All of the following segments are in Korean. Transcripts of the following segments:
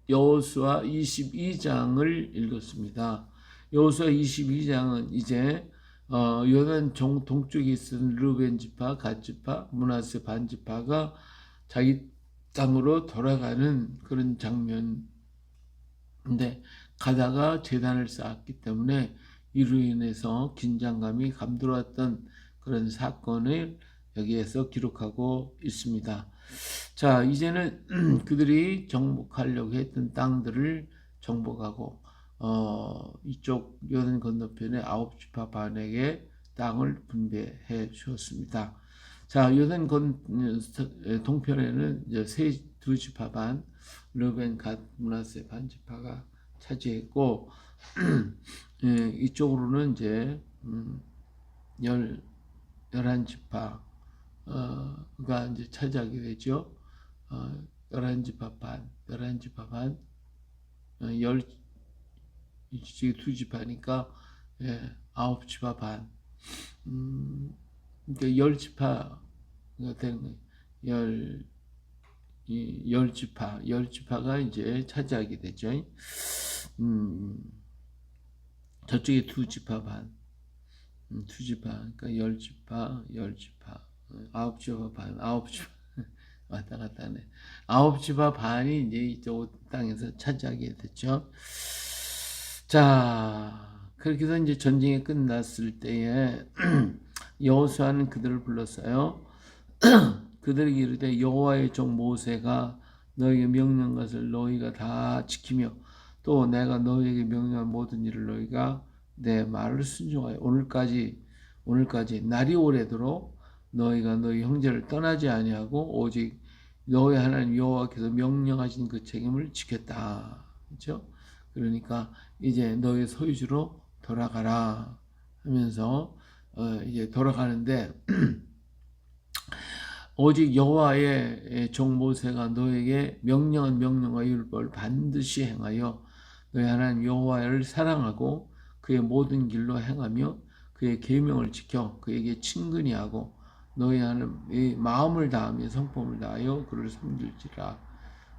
여호수아 22장을 읽었습니다. 여호수아 22장은 이제 요단 동쪽에 있는 르벤 지파, 갓 지파, 므낫세 반 지파가 자기 땅으로 돌아가는 그런 장면인데, 가다가 제단을 쌓았기 때문에 이로 인해서 긴장감이 감돌았던 그런 사건을 여기에서 기록하고 있습니다. 자, 이제는 그들이 정복하려고 했던 땅들을 정복하고 이쪽 요단 건너편에 9지파 반에게 땅을 분배해 주었습니다. 자, 요단 동편에는 이제 두 지파 반, 르벤, 갓, 므낫세 반 지파가 차지했고, 이쪽으로는 이제 11지파가 이제 차지하게 되죠. 11지파 반, 2지파니까 9지파 반. 그러니까 10지파가 되는 거예요. 10지파가 이제 차지하게 되죠. 저쪽에 2지파 반, 2지파, 그러니까 10지파, 9지파 반, 9지파, 왔다 갔다 하네. 9지파 반이 이제 이쪽 땅에서 차지하게 됐죠. 자, 그렇게 해서 이제 전쟁이 끝났을 때에 여호수아는 그들을 불렀어요. 그들에게 이르되 여호와의 종 모세가 너에게 명령한 것을 너희가 다 지키며 또 내가 너희에게 명령한 모든 일을 너희가 내 말을 순종하여 오늘까지 날이 오래도록 너희가 너희 형제를 떠나지 아니하고 오직 너희 하나님 여호와께서 명령하신 그 책임을 지켰다. 그렇죠? 그러니까 이제 너희 소유주로 돌아가라 하면서 이제 돌아가는데 오직 여호와의 종 모세가 너에게 명령한 명령과 율법을 반드시 행하여 너희 하나님 여호와를 사랑하고 그의 모든 길로 행하며 그의 계명을 지켜 그에게 친근히 하고 너희 하나님의 마음을 다하며 성품을 다하여 그를 섬길지라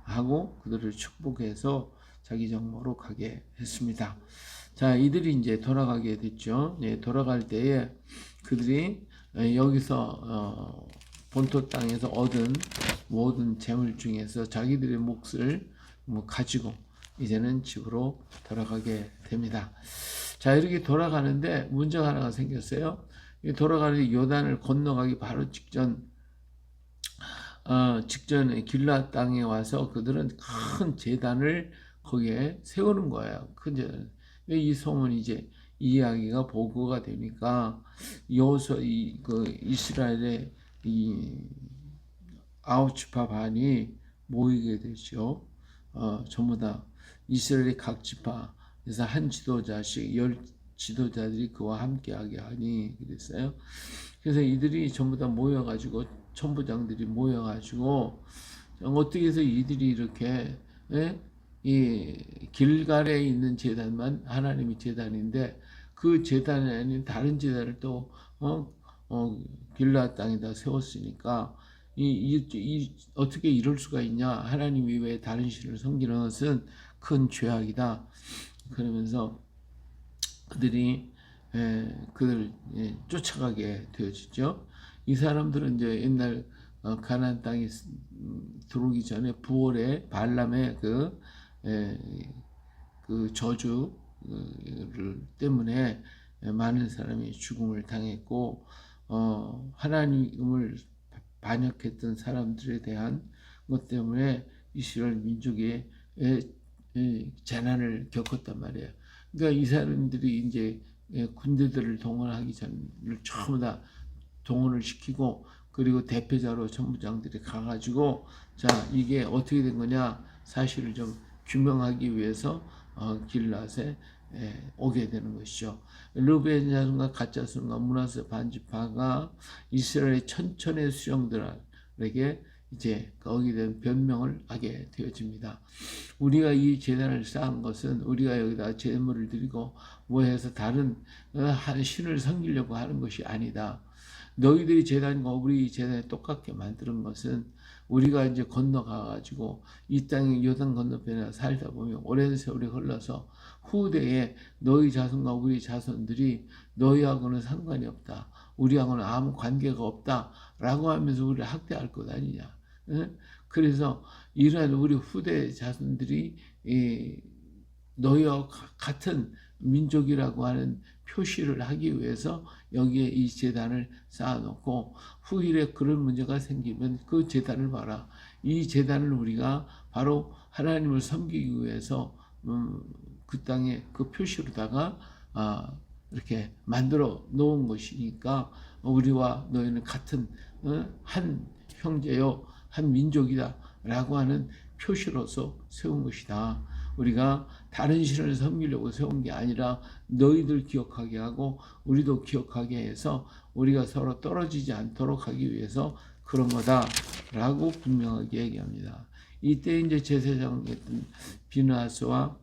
하고 그들을 축복해서 자기 정모로 가게 했습니다. 자, 이들이 이제 돌아가게 됐죠. 네, 돌아갈 때에 그들이 여기서 본토 땅에서 얻은 모든 재물 중에서 자기들의 몫을 가지고 이제는 집으로 돌아가게 됩니다. 자, 이렇게 돌아가는데 문제가 하나가 생겼어요. 돌아가는 요단을 건너가기 바로 직전에 길라 땅에 와서 그들은 큰 제단을 거기에 세우는 거예요. 큰 제단. 이 소문이 이제 이 이야기가 보고가 되니까 여호수아 이스라엘의 이 9지파 반이 모이게 되죠. 전부 다 이스라엘의 각 지파에서 한 지도자씩 10 지도자들이 그와 함께하게 하니 그랬어요. 그래서 이들이 전부 다 모여가지고 천부장들이 모여가지고 어떻게 해서 이들이 이렇게 이 길갈에 있는 제단만 하나님의 제단인데 그 제단이 아닌 다른 제단을 또 길라 땅에다 세웠으니까 어떻게 이럴 수가 있냐? 하나님이 왜 다른 신을 섬기는 것은 큰 죄악이다. 그러면서 그들이 그들 쫓아가게 되어지죠. 이 사람들은 이제 옛날 가나안 땅에 들어오기 전에 부올의 발람의 그 저주를 때문에 많은 사람이 죽음을 당했고 하나님을 반역했던 사람들에 대한 것 때문에 이스라엘 민족이 재난을 겪었단 말이에요. 그러니까 이 사람들이 이제 군대들을 동원하기 전을 전부 다 동원을 시키고 그리고 대표자로 천부장들이 가가지고 자 이게 어떻게 된 거냐 사실을 좀 규명하기 위해서 길랏에 오게 되는 것이죠. 르벤 자손과 갓 자손과 므낫세 반지파가 이스라엘의 천천의 수령들에게 이제 거기에 대한 변명을 하게 되어집니다. 우리가 이 제단을 쌓은 것은 우리가 여기다 제물을 드리고 뭐 해서 다른 신을 섬기려고 하는 것이 아니다. 너희들이 제단과 우리 제단을 똑같게 만드는 것은 우리가 이제 건너가 가지고 이 땅의 요단 건너편에 살다 보면 오랜 세월이 흘러서 후대에 너희 자손과 우리 자손들이 너희하고는 상관이 없다. 우리하고는 아무 관계가 없다라고 하면서 우리를 학대할 것 아니냐. 응? 그래서 이러한 우리 후대 자손들이 너희와 같은 민족이라고 하는 표시를 하기 위해서 여기에 이 제단을 쌓아놓고 후일에 그런 문제가 생기면 그 제단을 봐라. 이 제단을 우리가 바로 하나님을 섬기기 위해서 그 땅에 그 표시로다가 이렇게 만들어 놓은 것이니까 우리와 너희는 같은 한 형제요 한 민족이다 라고 하는 표시로서 세운 것이다. 우리가 다른 신을 섬기려고 세운 게 아니라 너희들 기억하게 하고 우리도 기억하게 해서 우리가 서로 떨어지지 않도록 하기 위해서 그런 거다라고 분명하게 얘기합니다. 이때 이제 제사장이었던 비느하스와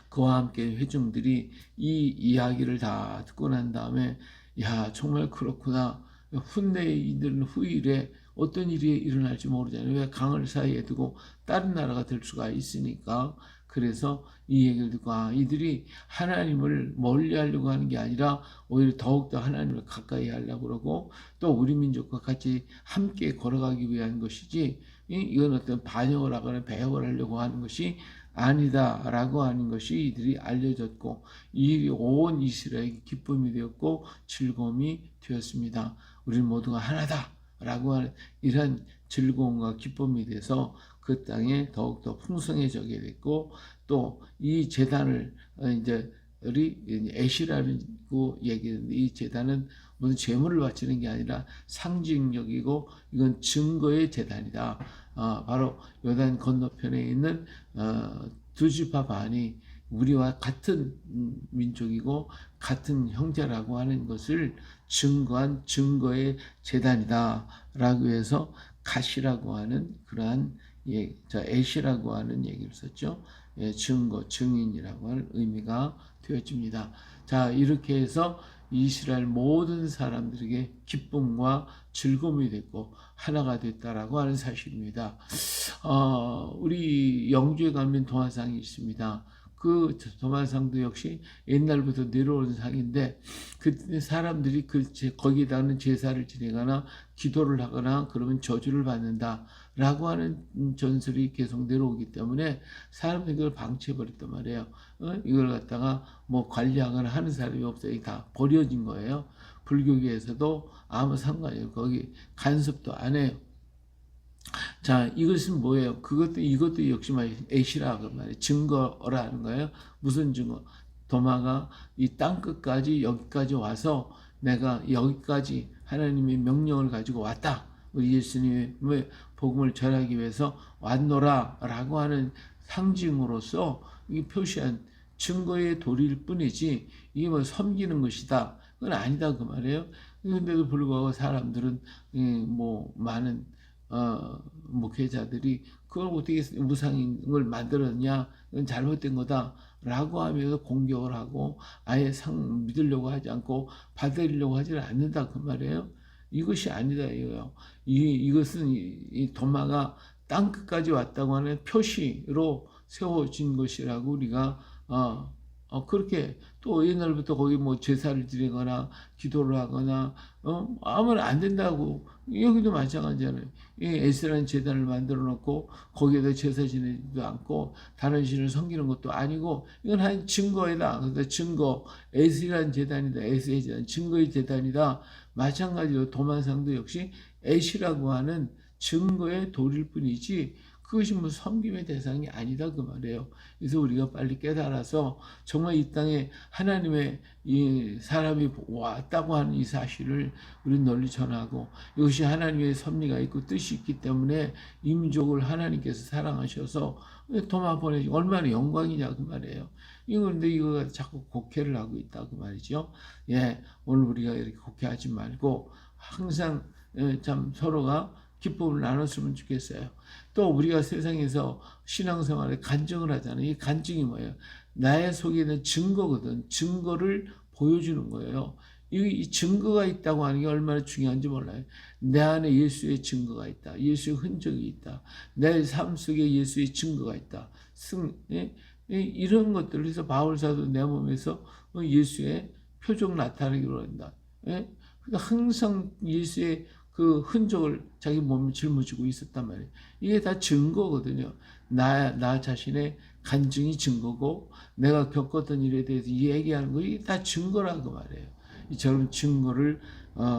그와 함께 회중들이 이 이야기를 다 듣고 난 다음에 야 정말 그렇구나. 훗내 이들은 후일에 어떤 일이 일어날지 모르잖아요. 왜 강을 사이에 두고 다른 나라가 될 수가 있으니까. 그래서 이 얘기를 듣고 이들이 하나님을 멀리하려고 하는 게 아니라 오히려 더욱더 하나님을 가까이 하려고 그러고 또 우리 민족과 같이 함께 걸어가기 위한 것이지 이건 어떤 반역을 하거나 배역을 하려고 하는 것이 아니다라고 하는 것이 이들이 알려졌고 이 일이 온 이스라엘에게 기쁨이 되었고 즐거움이 되었습니다. 우리는 모두가 하나다라고 하는 이런 즐거움과 기쁨이 돼서 그 땅에 더욱더 풍성해지게 됐고 또 이 제단을 이제 우리 에시라고 얘기했는데 이 제단은 무슨 제물을 바치는 게 아니라 상징적이고 이건 증거의 제단이다. 바로 요단 건너편에 있는 두 지파 반이 우리와 같은 민족이고 같은 형제라고 하는 것을 증거한 증거의 제단이다 라고 해서 갓이라고 하는 그러한 에시라고 하는 얘기를 썼죠. 증거, 증인이라고 하는 의미가 되어집니다. 자, 이렇게 해서 이스라엘 모든 사람들에게 기쁨과 즐거움이 됐고 하나가 됐다라고 하는 사실입니다. 우리 영주에 가면 도마상이 있습니다. 그 도마상도 역시 옛날부터 내려온 상인데 그 사람들이 거기다는 제사를 지내거나 기도를 하거나 그러면 저주를 받는다라고 하는 전설이 계속 내려오기 때문에 사람들이 그걸 방치해버렸단 말이에요. 이걸 갖다가 뭐 관리하거나 하는 사람이 없어요. 다 버려진 거예요. 불교계에서도 아무 상관이 없고 거기 간섭도 안 해요. 자, 이것은 뭐예요? 이것도 역시 에시라고 말이에요. 증거라는 거예요. 무슨 증거? 도마가 이 땅 끝까지 여기까지 와서 내가 여기까지 하나님의 명령을 가지고 왔다. 우리 예수님의 복음을 전하기 위해서 왔노라라고 하는 상징으로서 이 표시한 증거의 도리일 뿐이지 이게 뭐 섬기는 것이다. 그건 아니다 그 말이에요. 그런데도 불구하고 사람들은 뭐 많은 목회자들이 그걸 어떻게 무상을 만들었냐, 그건 잘못된 거다라고 하면서 공격을 하고 아예 믿으려고 하지 않고 받아들이려고 하지 않는다 그 말이에요. 이것이 아니다 이거예요. 이것은 이 도마가 땅 끝까지 왔다고 하는 표시로 세워진 것이라고 우리가 그렇게 또 옛날부터 거기 뭐 제사를 드리거나 기도를 하거나 아무나 안 된다고 여기도 마찬가지잖아요. 이 에스라는 제단을 만들어 놓고 거기에다 제사 지내지도 않고 다른 신을 섬기는 것도 아니고 이건 한 증거이다. 그래서 증거 에스라는 제단이다. 에스의 제단 증거의 제단이다. 마찬가지로 도만상도 역시 에시라고 하는 증거의 도리일 뿐이지 그것이 뭐 섬김의 대상이 아니다 그 말이에요. 그래서 우리가 빨리 깨달아서 정말 이 땅에 하나님의 이 사람이 왔다고 하는 이 사실을 우리 널리 전하고 이것이 하나님의 섭리가 있고 뜻이 있기 때문에 이 민족을 하나님께서 사랑하셔서 도마 보내시고 얼마나 영광이냐 그 말이에요. 그런데 이거 자꾸 곡해를 하고 있다 그 말이죠. 예, 오늘 우리가 이렇게 곡해하지 말고 항상 참 서로가 기쁨을 나눴으면 좋겠어요. 또 우리가 세상에서 신앙생활에 간증을 하잖아요. 이 간증이 뭐예요? 나의 속에 있는 증거거든. 증거를 보여주는 거예요. 이 증거가 있다고 하는 게 얼마나 중요한지 몰라요. 내 안에 예수의 증거가 있다. 예수의 흔적이 있다. 내 삶 속에 예수의 증거가 있다. 이런 것들을 해서 바울사도 내 몸에서 예수의 표적 나타나기로 한다. 예? 그러니까 항상 예수의 그 흔적을 자기 몸에 짊어지고 있었단 말이에요. 이게 다 증거거든요. 나 자신의 간증이 증거고 내가 겪었던 일에 대해서 얘기하는 거 이게 다 증거라고 말해요. 저런 증거를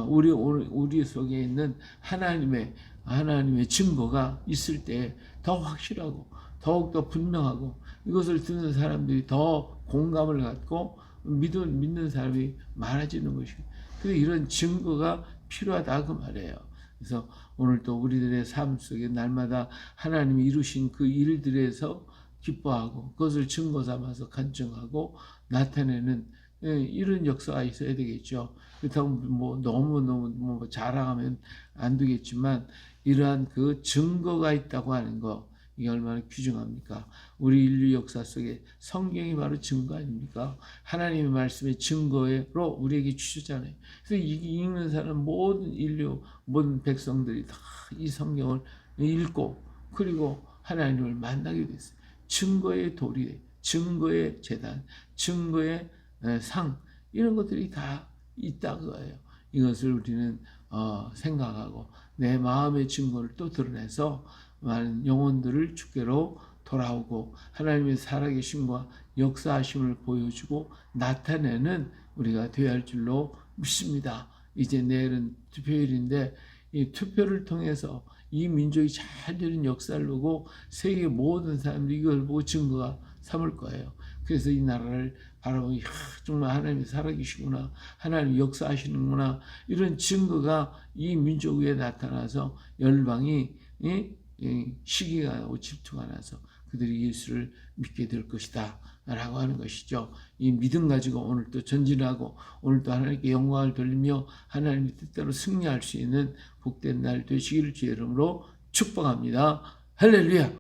우리 속에 있는 하나님의 증거가 있을 때 더 확실하고 더욱더 분명하고 이것을 듣는 사람들이 더 공감을 갖고 믿는 사람이 많아지는 것이고 그래서 이런 증거가 필요하다 그 말이에요. 그래서 오늘 또 우리들의 삶 속에 날마다 하나님이 이루신 그 일들에서 기뻐하고 그것을 증거 삼아서 간증하고 나타내는 이런 역사가 있어야 되겠죠. 그렇다고 뭐 너무 뭐 자랑하면 안 되겠지만 이러한 그 증거가 있다고 하는 거 이게 얼마나 귀중합니까? 우리 인류 역사 속에 성경이 바로 증거 아닙니까? 하나님의 말씀의 증거로 우리에게 주셨잖아요. 그래서 읽는 사람 모든 인류 모든 백성들이 다 이 성경을 읽고 그리고 하나님을 만나게 됐어요. 증거의 도리, 증거의 제단, 증거의 상 이런 것들이 다 있다 그거예요. 이것을 우리는 생각하고 내 마음의 증거를 또 드러내서 많은 영혼들을 주께로 돌아오고 하나님의 살아계심과 역사하심을 보여주고 나타내는 우리가 되어야 할 줄로 믿습니다. 이제 내일은 투표일인데 이 투표를 통해서 이 민족이 잘 되는 역사를 보고 세계 모든 사람들이 이걸 보고 증거가 삼을 거예요. 그래서 이 나라를 바라보면 정말 하나님이 살아계시구나, 하나님이 역사하시는구나 이런 증거가 이 민족 위에 나타나서 열방이 시기가 나고 질투가 나서 그들이 예수를 믿게 될 것이다 라고 하는 것이죠. 이 믿음 가지고 오늘 또 전진하고 오늘 또 하나님께 영광을 돌리며 하나님의 뜻대로 승리할 수 있는 복된 날 되시기를 주의 이름으로 축복합니다. 할렐루야.